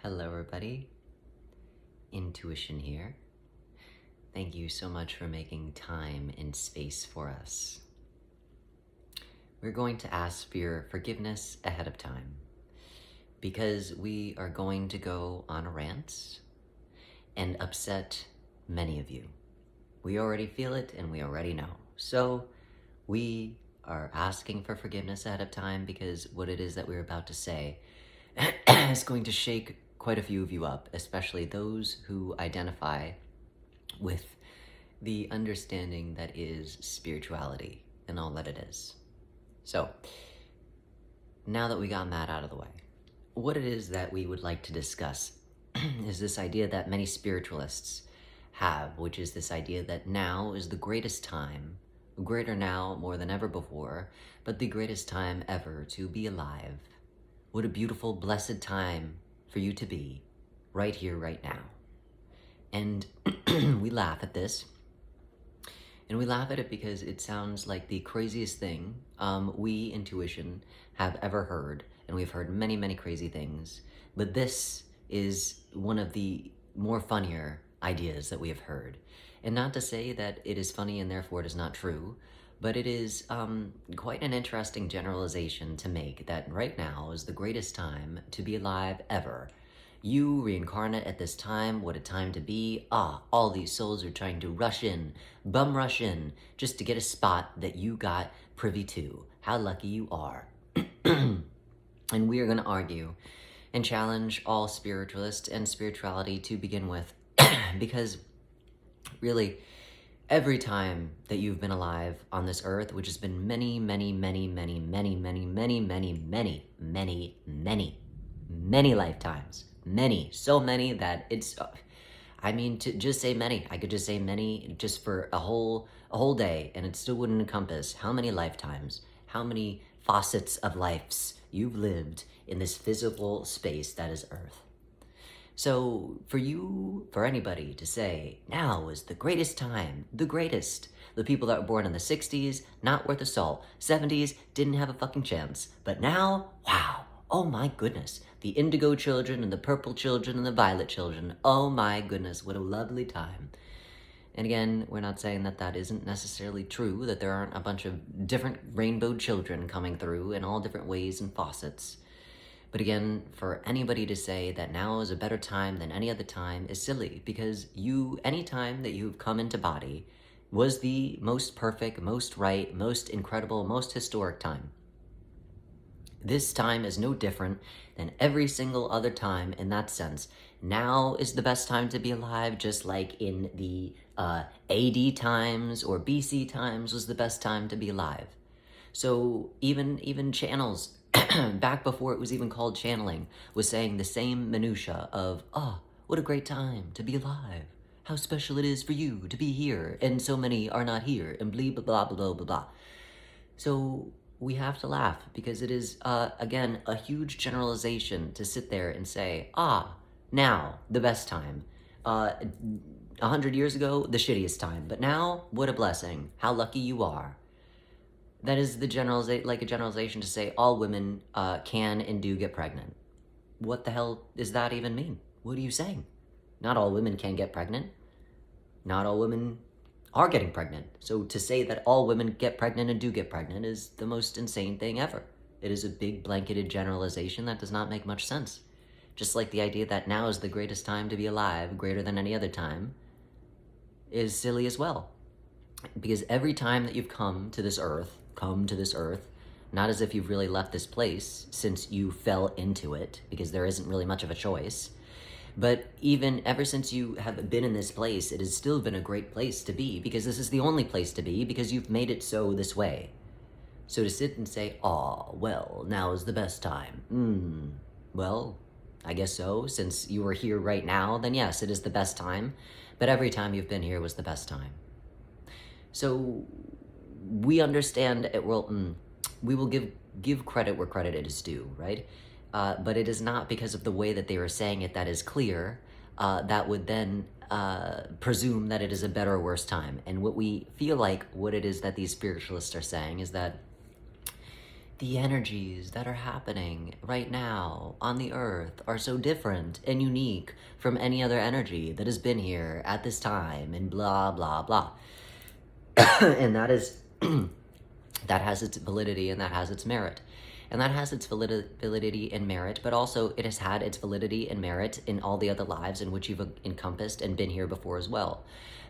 Hello everybody, Intuition here. Thank you so much for making time and space for us. We're going to ask for your forgiveness ahead of time because we are going to go on a rant and upset many of you. We already feel it and we already know. So we are asking for forgiveness ahead of time because what it is that we're about to say is going to shake quite a few of you up, especially those who identify with the understanding that is spirituality and all that it is. So, now that we got that out of the way, what it is that we would like to discuss is this idea that many spiritualists have, which is this idea that now is the greatest time, greater now more than ever before, but the greatest time ever to be alive. What a beautiful, blessed time for you to be right here, right now. And we laugh at this. And we laugh at it because it sounds like the craziest thing we, Intuition, have ever heard. And we've heard many, many crazy things. But this is one of the more funnier ideas that we have heard. And not to say that it is funny and therefore it is not true, but it is quite an interesting generalization to make that right now is the greatest time to be alive ever. You reincarnate at this time, what a time to be. All these souls are trying to rush in, bum rush in, just to get a spot that you got privy to. How lucky you are. And we are going to argue and challenge all spiritualists and spirituality to begin with, because really, every time that you've been alive on this earth, which has been many, many, many, many, many, many, many, many, many, many, many, many lifetimes, many, so many that it's, I mean, to just say many, I could just say many just for a whole day, and it still wouldn't encompass how many lifetimes, how many facets of lives you've lived in this physical space that is Earth. So for you, for anybody to say, now is the greatest time, the greatest. The people that were born in the 60s, not worth a salt. 70s, didn't have a fucking chance. But now, wow, oh my goodness. The indigo children and the purple children and the violet children, oh my goodness, what a lovely time. And again, we're not saying that that isn't necessarily true, that there aren't a bunch of different rainbow children coming through in all different ways and faucets. But again, for anybody to say that now is a better time than any other time is silly, because any time that you've come into body was the most perfect, most right, most incredible, most historic time. This time is no different than every single other time in that sense. Now is the best time to be alive, just like in the AD times or BC times was the best time to be alive. So even channels, back before it was even called channeling, was saying the same minutia of, what a great time to be alive. How special it is for you to be here, and so many are not here, and blah, blah, blah, blah, blah, blah. So we have to laugh because it is, again, a huge generalization to sit there and say, now, the best time. 100 years ago, the shittiest time. But now, what a blessing. How lucky you are. That is a generalization to say all women can and do get pregnant. What the hell does that even mean? What are you saying? Not all women can get pregnant. Not all women are getting pregnant. So to say that all women get pregnant and do get pregnant is the most insane thing ever. It is a big blanketed generalization that does not make much sense. Just like the idea that now is the greatest time to be alive, greater than any other time, is silly as well. Because every time that you've come to this earth, not as if you've really left this place since you fell into it, because there isn't really much of a choice, but even ever since you have been in this place, it has still been a great place to be, because this is the only place to be, because you've made it so this way. So to sit and say, well, now is the best time. Well, I guess so. Since you are here right now, then yes, it is the best time. But every time you've been here was the best time. So we understand it will, we will give credit where credit is due, right? But it is not because of the way that they were saying it that is clear, that would then presume that it is a better or worse time. And what we feel like what it is that these spiritualists are saying is that the energies that are happening right now on the earth are so different and unique from any other energy that has been here at this time, and blah, blah, blah. And that is, that has its validity and that has its merit. And that has its validity and merit, but also it has had its validity and merit in all the other lives in which you've encompassed and been here before as well.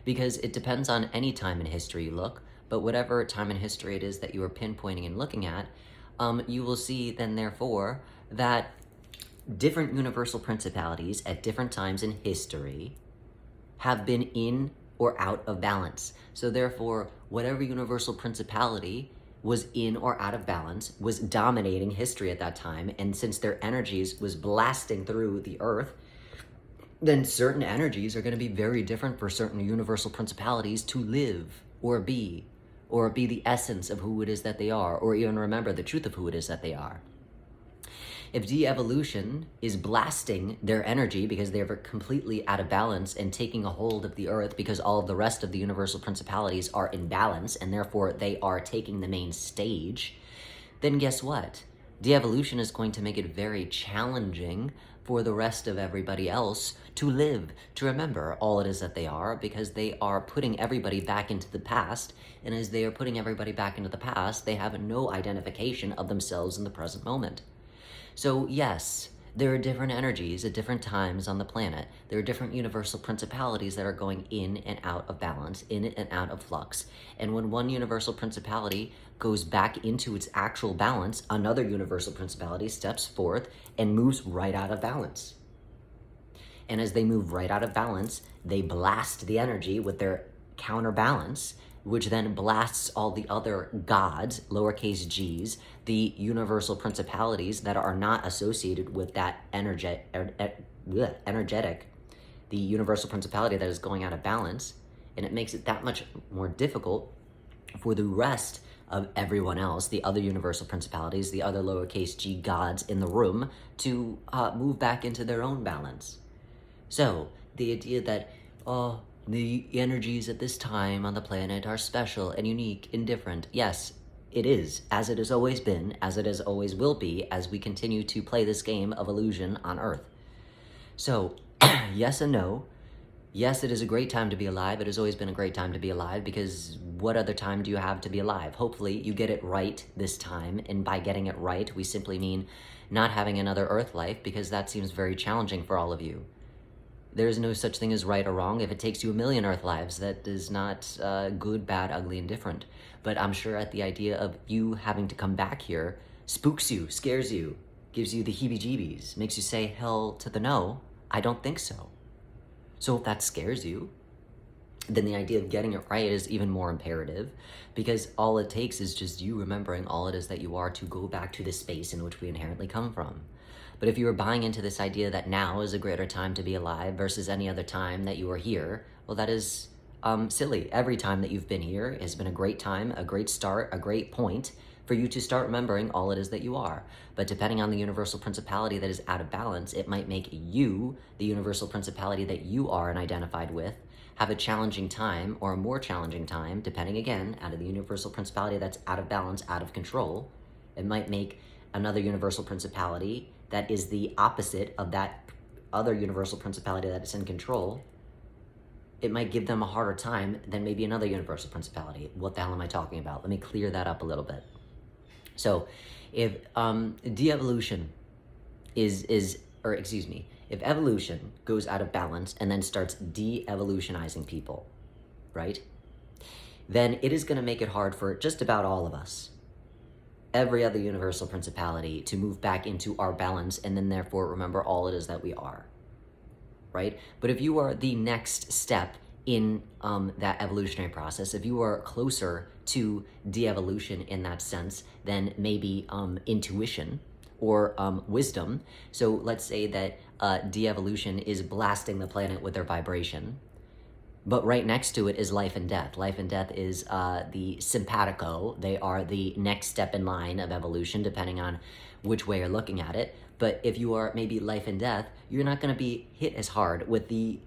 Because it depends on any time in history you look, but whatever time in history it is that you are pinpointing and looking at, you will see then therefore that different universal principalities at different times in history have been in or out of balance. So therefore, whatever universal principality was in or out of balance was dominating history at that time, and since their energies was blasting through the earth, then certain energies are going to be very different for certain universal principalities to live or be the essence of who it is that they are, or even remember the truth of who it is that they are. If de-evolution is blasting their energy because they're completely out of balance and taking a hold of the earth because all of the rest of the universal principalities are in balance and therefore they are taking the main stage, then guess what? De-evolution is going to make it very challenging for the rest of everybody else to live, to remember all it is that they are, because they are putting everybody back into the past, and as they are putting everybody back into the past, they have no identification of themselves in the present moment. So yes, there are different energies at different times on the planet. There are different universal principalities that are going in and out of balance, in and out of flux. And when one universal principality goes back into its actual balance, another universal principality steps forth and moves right out of balance. And as they move right out of balance, they blast the energy with their counterbalance, which then blasts all the other gods, lowercase g's, the universal principalities that are not associated with that energetic, the universal principality that is going out of balance, and it makes it that much more difficult for the rest of everyone else, the other universal principalities, the other lowercase g gods in the room, to move back into their own balance. So, the idea that, the energies at this time on the planet are special and unique and different. Yes, it is, as it has always been, as it as always will be, as we continue to play this game of illusion on Earth. So, yes and no. Yes, it is a great time to be alive. It has always been a great time to be alive, because what other time do you have to be alive? Hopefully, you get it right this time, and by getting it right, we simply mean not having another Earth life, because that seems very challenging for all of you. There is no such thing as right or wrong. If it takes you 1,000,000 Earth lives, that is not good, bad, ugly, and different. But I'm sure at the idea of you having to come back here spooks you, scares you, gives you the heebie-jeebies, makes you say hell to the no. I don't think so. So if that scares you, then the idea of getting it right is even more imperative, because all it takes is just you remembering all it is that you are to go back to the space in which we inherently come from. But if you are buying into this idea that now is a greater time to be alive versus any other time that you are here, well, that is silly. Every time that you've been here has been a great time, a great start, a great point for you to start remembering all it is that you are. But depending on the universal principality that is out of balance, it might make you, the universal principality that you are and identified with, have a challenging time or a more challenging time, depending again, out of the universal principality that's out of balance, out of control. It might make another universal principality that is the opposite of that other universal principality that is in control. It might give them a harder time than maybe another universal principality. What the hell am I talking about? Let me clear that up a little bit. So if de-evolution if evolution goes out of balance and then starts de-evolutionizing people, right? Then it is going to make it hard for just about all of us, every other universal principality, to move back into our balance and then therefore remember all it is that we are, right? But if you are the next step in that evolutionary process, if you are closer to de-evolution in that sense, then maybe intuition or wisdom. So let's say that de-evolution is blasting the planet with their vibration, but right next to it is life and death. Life and death is the simpatico. They are the next step in line of evolution, depending on which way you're looking at it. But if you are maybe life and death, you're not going to be hit as hard with the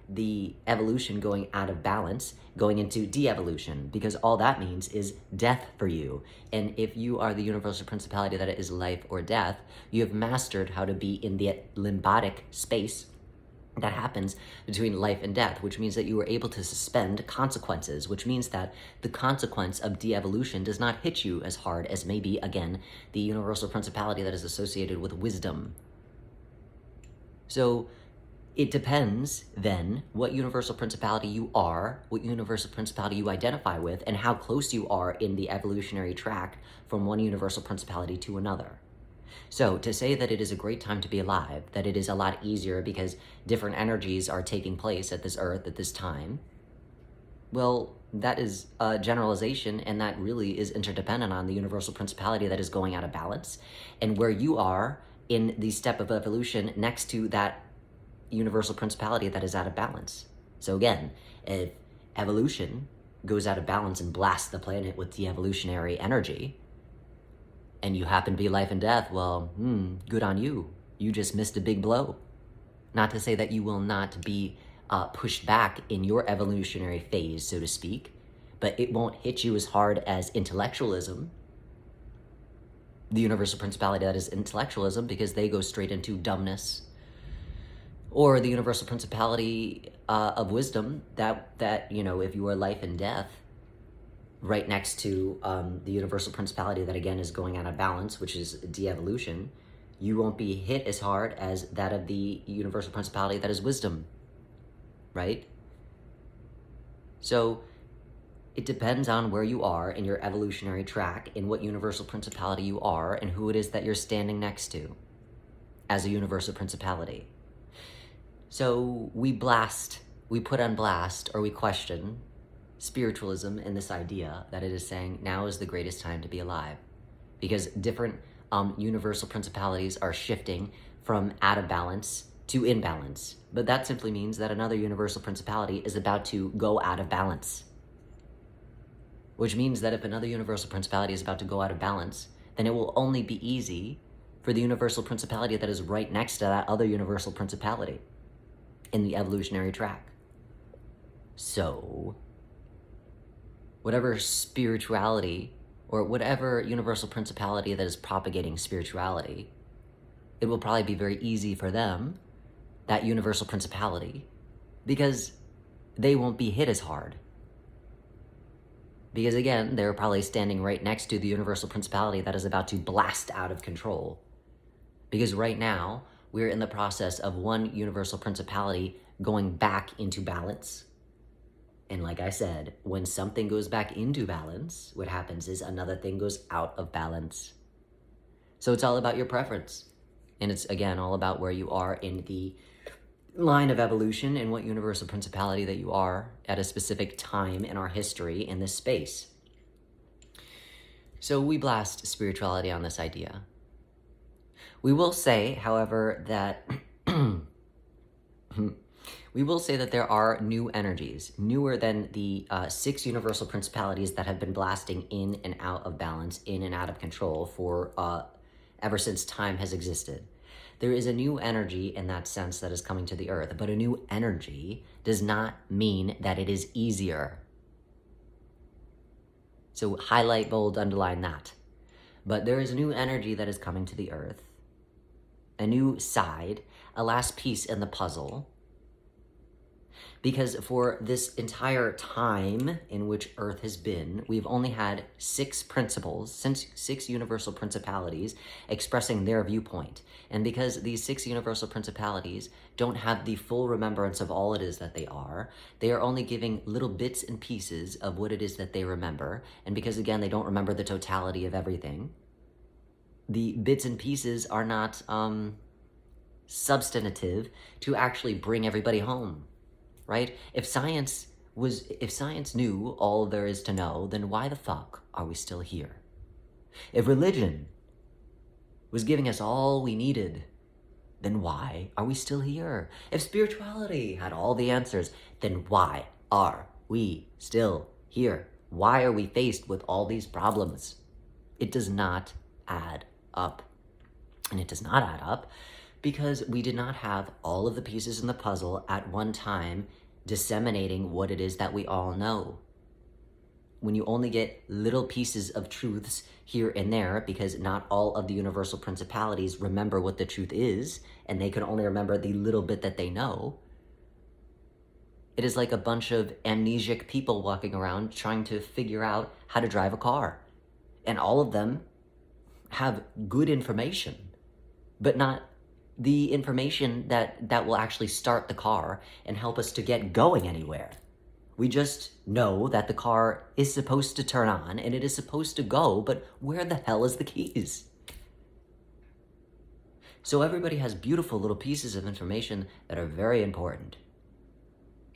the evolution going out of balance, going into de-evolution, because all that means is death for you. And if you are the universal principality that is life or death, you have mastered how to be in the limbotic space that happens between life and death, which means that you are able to suspend consequences, which means that the consequence of de-evolution does not hit you as hard as maybe, again, the universal principality that is associated with wisdom. So it depends, then, what universal principality you are, what universal principality you identify with, and how close you are in the evolutionary track from one universal principality to another. So to say that it is a great time to be alive, that it is a lot easier because different energies are taking place at this earth at this time, well, that is a generalization, and that really is interdependent on the universal principality that is going out of balance and where you are in the step of evolution next to that universal principality that is out of balance. So again, if evolution goes out of balance and blasts the planet with de-evolutionary energy, and you happen to be life and death, well, good on you. You just missed a big blow. Not to say that you will not be pushed back in your evolutionary phase, so to speak, but it won't hit you as hard as intellectualism, the universal principality that is intellectualism, because they go straight into dumbness, or the universal principality of wisdom that you know, if you are life and death, right next to the universal principality that again is going out of balance, which is de-evolution, you won't be hit as hard as that of the universal principality that is wisdom, right? So it depends on where you are in your evolutionary track, in what universal principality you are, and who it is that you're standing next to as a universal principality. So we put on blast, or we question spiritualism and this idea that it is saying now is the greatest time to be alive, because different universal principalities are shifting from out of balance to in balance. But that simply means that another universal principality is about to go out of balance, which means that if another universal principality is about to go out of balance, then it will only be easy for the universal principality that is right next to that other universal principality in the evolutionary track. So whatever spirituality or whatever universal principality that is propagating spirituality, it will probably be very easy for them, that universal principality, because they won't be hit as hard. Because again, they're probably standing right next to the universal principality that is about to blast out of control. Because right now, we're in the process of one universal principality going back into balance. And like I said, when something goes back into balance, what happens is another thing goes out of balance. So it's all about your preference. And it's, again, all about where you are in the line of evolution and what universal principality that you are at a specific time in our history in this space. So we blast spirituality on this idea. We will say, however, that there are new energies, newer than the 6 universal principalities that have been blasting in and out of balance, in and out of control for ever since time has existed. There is a new energy in that sense that is coming to the earth, but a new energy does not mean that it is easier. So highlight, bold, underline that. But there is a new energy that is coming to the earth, a new side, a last piece in the puzzle. Because for this entire time in which Earth has been, we've only had 6 principles, 6 universal principalities expressing their viewpoint. And because these 6 universal principalities don't have the full remembrance of all it is that they are only giving little bits and pieces of what it is that they remember. And because, again, they don't remember the totality of everything, the bits and pieces are not substantive to actually bring everybody home. Right? If science knew all there is to know, then why the fuck are we still here? If religion was giving us all we needed, then why are we still here? If spirituality had all the answers, then why are we still here? Why are we faced with all these problems? It does not add up. And it does not add up Because we did not have all of the pieces in the puzzle at one time disseminating what it is that we all know. When you only get little pieces of truths here and there, because not all of the universal principalities remember what the truth is, and they can only remember the little bit that they know, it is like a bunch of amnesiac people walking around trying to figure out how to drive a car. And all of them have good information, but not the information that will actually start the car and help us to get going anywhere. We just know that the car is supposed to turn on and it is supposed to go, but where the hell is the keys? So everybody has beautiful little pieces of information that are very important.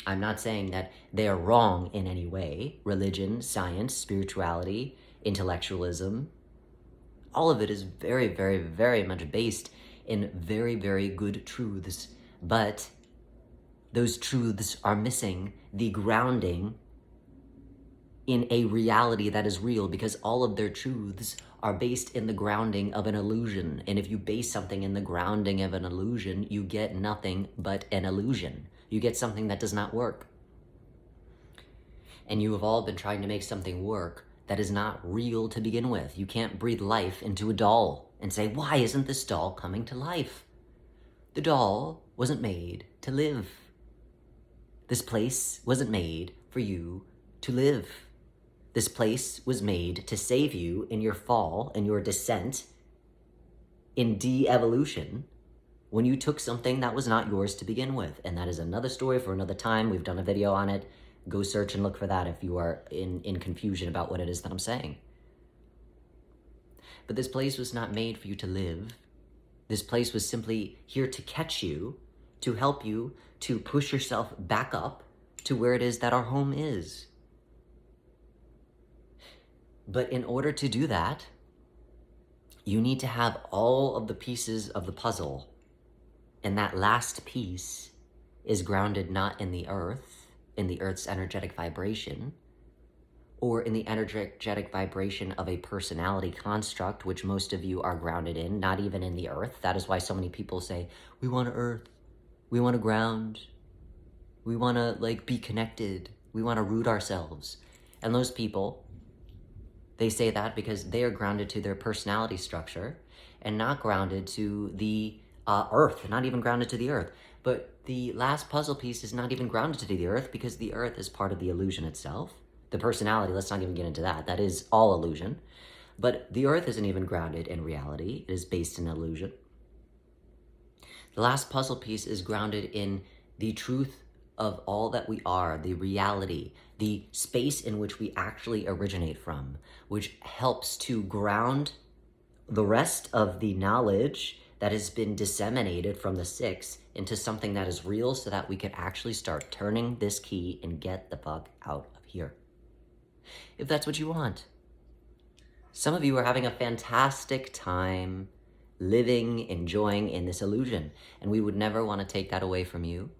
I'm not saying that they are wrong in any way. Religion, science, spirituality, intellectualism, all of it is very, very, very much based in very, very good truths. But those truths are missing the grounding in a reality that is real, because all of their truths are based in the grounding of an illusion. And if you base something in the grounding of an illusion, you get nothing but an illusion. You get something that does not work. And you have all been trying to make something work that is not real to begin with. You can't breathe life into a doll and say, why isn't this doll coming to life? The doll wasn't made to live. This place wasn't made for you to live. This place was made to save you in your fall and your descent in de-evolution when you took something that was not yours to begin with. And that is another story for another time. We've done a video on it. Go search and look for that if you are in confusion about what it is that I'm saying. But this place was not made for you to live. This place was simply here to catch you, to help you, to push yourself back up to where it is that our home is. But in order to do that, you need to have all of the pieces of the puzzle. And that last piece is grounded not in the earth's energetic vibration, or in the energetic vibration of a personality construct, which most of you are grounded in, not even in the earth. That is why so many people say, we want to earth, we want to ground, we want to be connected, we want to root ourselves. And those people, they say that because they are grounded to their personality structure and not grounded to the earth, not even grounded to the earth. But the last puzzle piece is not even grounded to the earth, because the earth is part of the illusion itself. The personality, let's not even get into that. That is all illusion. But the earth isn't even grounded in reality. It is based in illusion. The last puzzle piece is grounded in the truth of all that we are, the reality, the space in which we actually originate from, which helps to ground the rest of the knowledge that has been disseminated from the six into something that is real, so that we can actually start turning this key and get the fuck out of here. If that's what you want. Some of you are having a fantastic time living, enjoying in this illusion, and we would never want to take that away from you.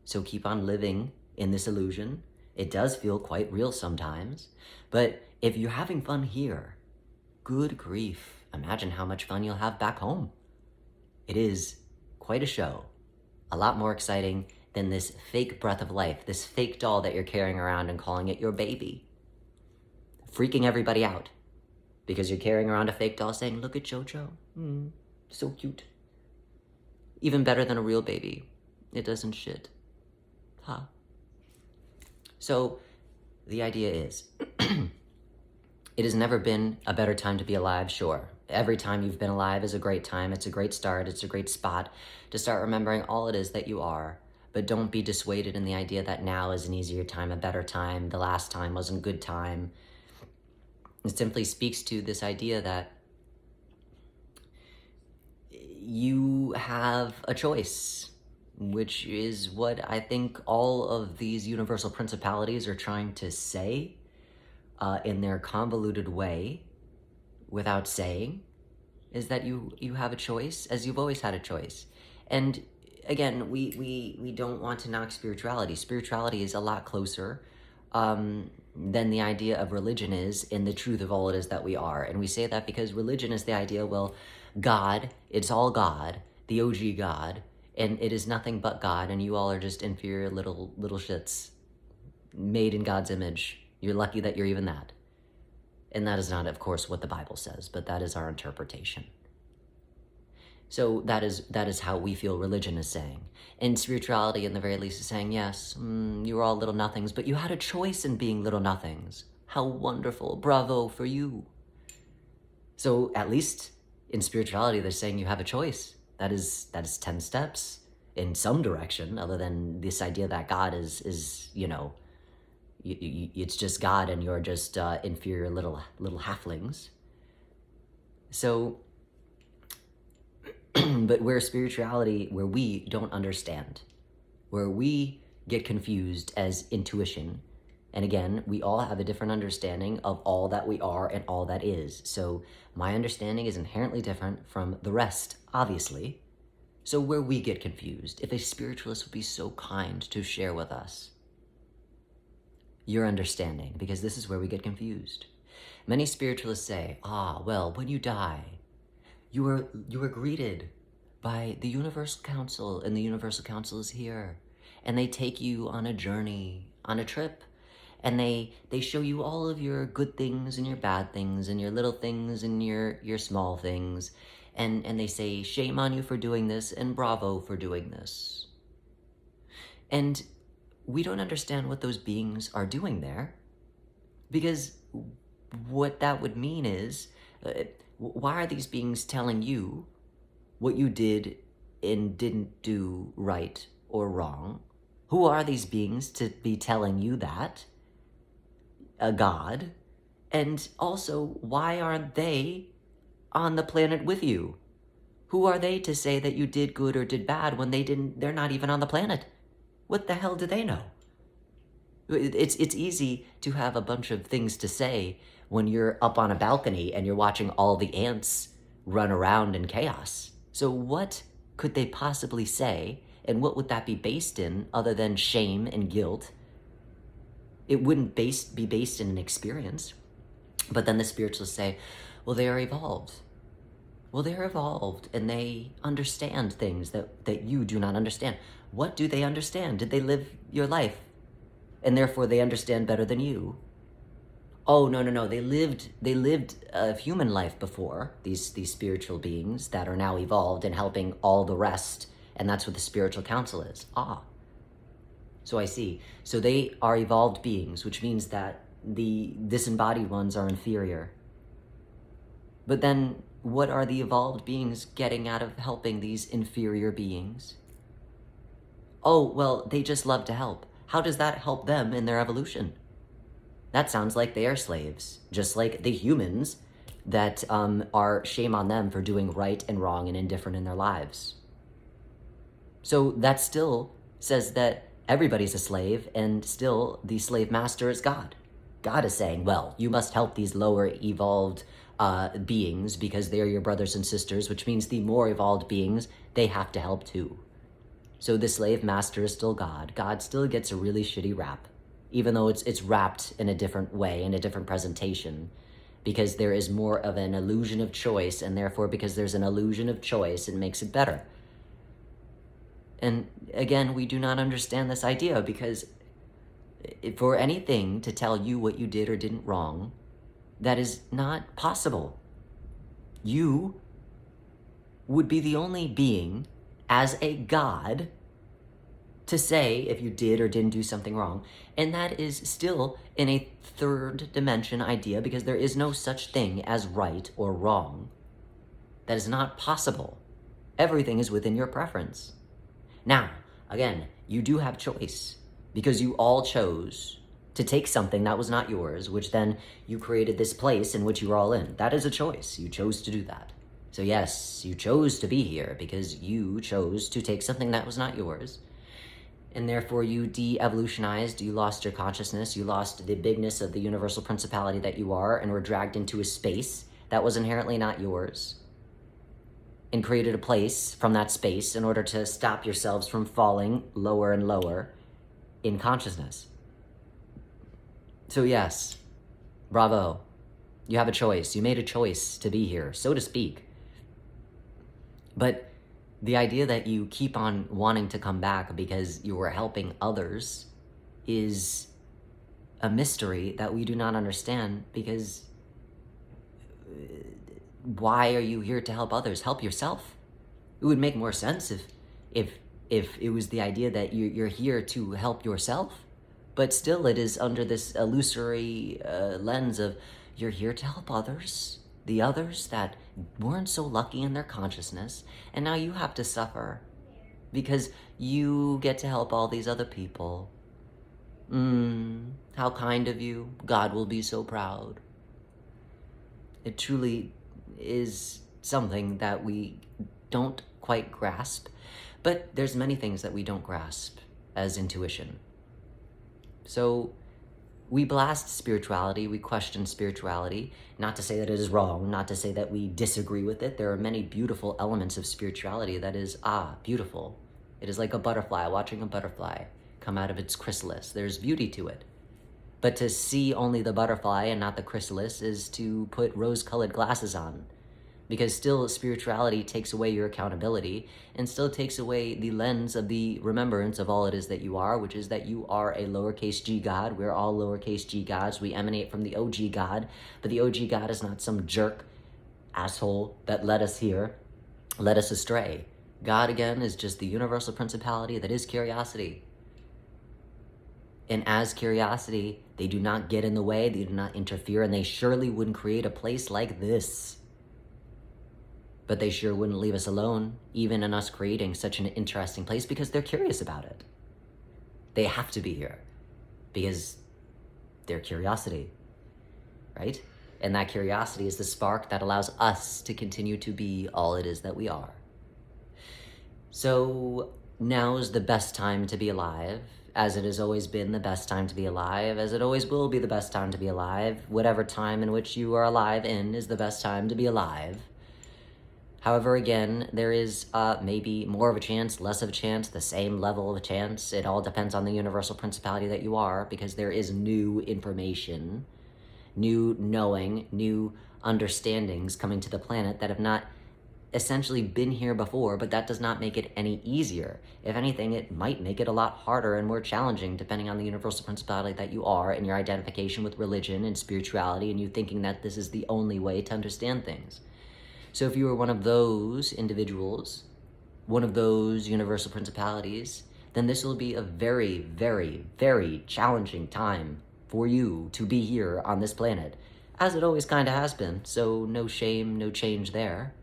So keep on living in this illusion. It does feel quite real sometimes, but if you're having fun here, good grief, imagine how much fun you'll have back home. It is quite a show. A lot more exciting than this fake breath of life, this fake doll that you're carrying around and calling it your baby. Freaking everybody out because you're carrying around a fake doll saying, look at Jojo, so cute. Even better than a real baby. It doesn't shit. Ha. So the idea is, it has never been a better time to be alive, sure. Every time you've been alive is a great time. It's a great start. It's a great spot to start remembering all it is that you are. But don't be dissuaded in the idea that now is an easier time, a better time. The last time wasn't a good time. It simply speaks to this idea that you have a choice, which is what I think all of these universal principalities are trying to say in their convoluted way, without saying, is that you have a choice, as you've always had a choice. And again, we don't want to knock spirituality. Spirituality is a lot closer than the idea of religion is in the truth of all it is that we are. And we say that because religion is the idea, well, God, it's all God, the OG God, and it is nothing but God, and you all are just inferior little shits made in God's image. You're lucky that you're even that. And that is not, of course, what the Bible says, but that is our interpretation. So that is how we feel religion is saying. And spirituality, in the very least, is saying, yes, you were all little nothings, but you had a choice in being little nothings. How wonderful. Bravo for you. So at least in spirituality, they're saying you have a choice. That is 10 steps in some direction, other than this idea that God is it's just God and you're just inferior little halflings. So, but where spirituality, where we don't understand, where we get confused as intuition, and again, we all have a different understanding of all that we are and all that is. So my understanding is inherently different from the rest, obviously. So where we get confused, if a spiritualist would be so kind to share with us your understanding, because this is where we get confused. Many spiritualists say, well, when you die, you are greeted by the Universal Council, and the Universal Council is here, and they take you on a journey, on a trip, and they show you all of your good things and your bad things and your little things and your small things, and they say, shame on you for doing this and bravo for doing this. And we don't understand what those beings are doing there, because what that would mean is, why are these beings telling you what you did and didn't do right or wrong? Who are these beings to be telling you that? A God? And also, why aren't they on the planet with you? Who are they to say that you did good or did bad when they're not even on the planet? What the hell do they know? It's easy to have a bunch of things to say when you're up on a balcony and you're watching all the ants run around in chaos. So what could they possibly say, and what would that be based in other than shame and guilt? It wouldn't be based in an experience. But then the spiritualists say, well, they are evolved. Well, they're evolved and they understand things that you do not understand. What do they understand? Did they live your life and therefore they understand better than you? Oh, no. They lived a human life before, these spiritual beings that are now evolved and helping all the rest. And that's what the spiritual council is. So I see. So they are evolved beings, which means that the disembodied ones are inferior. But then what are the evolved beings getting out of helping these inferior beings? Oh, well, they just love to help. How does that help them in their evolution? That sounds like they are slaves, just like the humans that are shame on them for doing right and wrong and indifferent in their lives. So that still says that everybody's a slave, and still the slave master is God. God is saying, well, you must help these lower evolved beings because they're your brothers and sisters, which means the more evolved beings, they have to help too. So the slave master is still God. God still gets a really shitty rap, even though it's wrapped in a different way, in a different presentation, because there is more of an illusion of choice, and therefore because there's an illusion of choice, it makes it better. And again, we do not understand this idea, because for anything to tell you what you did or didn't wrong, that is not possible. You would be the only being as a God to say if you did or didn't do something wrong. And that is still in a third dimension idea, because there is no such thing as right or wrong. That is not possible. Everything is within your preference. Now, again, you do have choice, because you all chose to take something that was not yours, which then you created this place in which you were all in. That is a choice. You chose to do that. So yes, you chose to be here because you chose to take something that was not yours. And therefore you de-evolutionized, you lost your consciousness, you lost the bigness of the universal principality that you are, and were dragged into a space that was inherently not yours, and created a place from that space in order to stop yourselves from falling lower and lower in consciousness. So yes, bravo. You have a choice. You made a choice to be here, so to speak. But The idea that you keep on wanting to come back because you are helping others is a mystery that we do not understand, because why are you here to help others? Help yourself. It would make more sense if it was the idea that you're here to help yourself, but still it is under this illusory lens of you're here to help others, the others that weren't so lucky in their consciousness, and now you have to suffer because you get to help all these other people. How kind of you. God will be so proud. It truly is something that we don't quite grasp, but there's many things that we don't grasp as intuition. So we blast spirituality, we question spirituality, not to say that it is wrong, not to say that we disagree with it. There are many beautiful elements of spirituality that is, beautiful. It is like a butterfly, watching a butterfly come out of its chrysalis. There's beauty to it. But to see only the butterfly and not the chrysalis is to put rose-colored glasses on, because still spirituality takes away your accountability and still takes away the lens of the remembrance of all it is that you are, which is that you are a lowercase g God. We're all lowercase g gods. We emanate from the OG God, but the OG God is not some jerk asshole that led us here, led us astray. God, again, is just the universal principality that is curiosity. And as curiosity, they do not get in the way, they do not interfere, and they surely wouldn't create a place like this. But they sure wouldn't leave us alone, even in us creating such an interesting place, because they're curious about it. They have to be here, because they're curiosity, right? And that curiosity is the spark that allows us to continue to be all it is that we are. So now is the best time to be alive, as it has always been the best time to be alive, as it always will be the best time to be alive. Whatever time in which you are alive in is the best time to be alive. However, again, there is maybe more of a chance, less of a chance, the same level of a chance. It all depends on the universal principality that you are, because there is new information, new knowing, new understandings coming to the planet that have not essentially been here before, but that does not make it any easier. If anything, it might make it a lot harder and more challenging, depending on the universal principality that you are and your identification with religion and spirituality, and you thinking that this is the only way to understand things. So if you are one of those individuals, one of those universal principalities, then this will be a very, very, very challenging time for you to be here on this planet, as it always kind of has been. So no shame, no change there.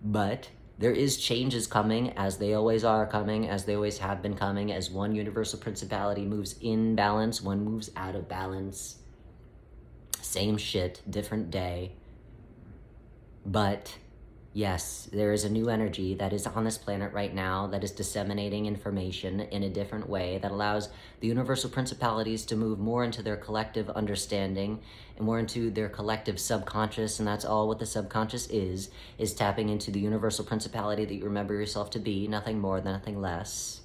But there is changes coming, as they always are coming, as they always have been coming, as one universal principality moves in balance, one moves out of balance. Same shit, different day. But yes, there is a new energy that is on this planet right now that is disseminating information in a different way that allows the universal principalities to move more into their collective understanding and more into their collective subconscious, and that's all what the subconscious is tapping into the universal principality that you remember yourself to be, nothing more, nothing less.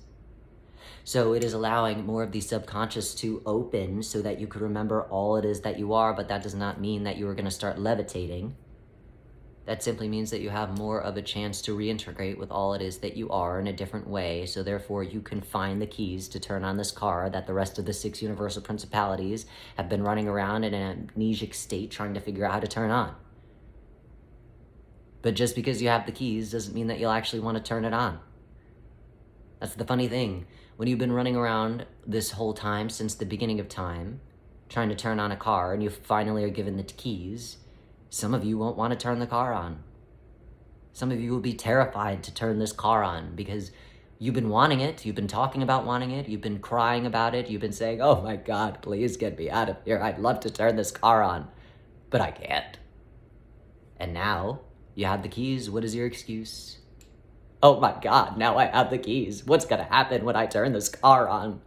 So it is allowing more of the subconscious to open so that you could remember all it is that you are, but that does not mean that you are going to start levitating. That simply means that you have more of a chance to reintegrate with all it is that you are in a different way, so therefore you can find the keys to turn on this car that the rest of the 6 universal principalities have been running around in an amnesic state trying to figure out how to turn on. But just because you have the keys doesn't mean that you'll actually want to turn it on. That's the funny thing. When you've been running around this whole time, since the beginning of time, trying to turn on a car, and you finally are given the keys, some of you won't want to turn the car on. Some of you will be terrified to turn this car on because you've been wanting it, you've been talking about wanting it, you've been crying about it, you've been saying, oh my God, please get me out of here. I'd love to turn this car on, but I can't. And now you have the keys. What is your excuse? Oh my God, now I have the keys. What's gonna happen when I turn this car on?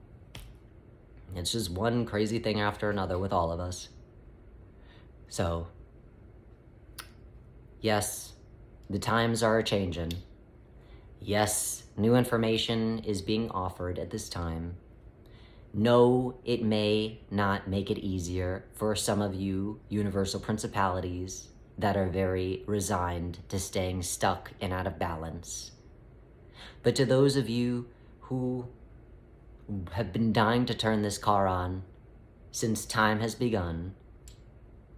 It's just one crazy thing after another with all of us. So, yes, the times are changing. Yes, new information is being offered at this time. No, it may not make it easier for some of you universal principalities that are very resigned to staying stuck and out of balance. But to those of you who have been dying to turn this car on since time has begun,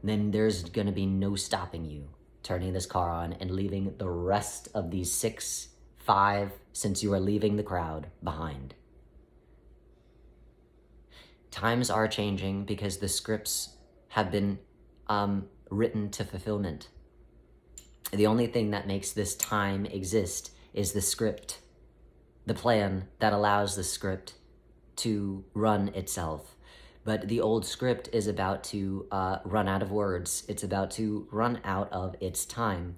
then there's going to be no stopping you turning this car on and leaving the rest of these 6, 5, since you are leaving the crowd, behind. Times are changing because the scripts have been written to fulfillment. The only thing that makes this time exist is the script, the plan that allows the script to run itself. But the old script is about to run out of words. It's about to run out of its time.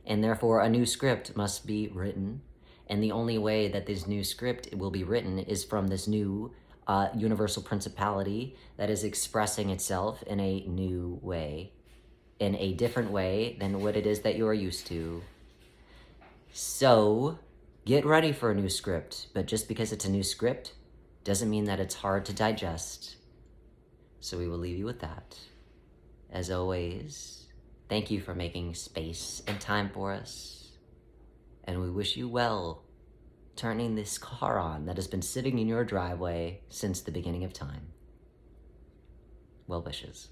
And therefore, a new script must be written. And the only way that this new script will be written is from this new universal principality that is expressing itself in a new way, in a different way than what it is that you are used to. So, get ready for a new script. But just because it's a new script doesn't mean that it's hard to digest. So we will leave you with that. As always, thank you for making space and time for us. And we wish you well turning this car on that has been sitting in your driveway since the beginning of time. Well wishes.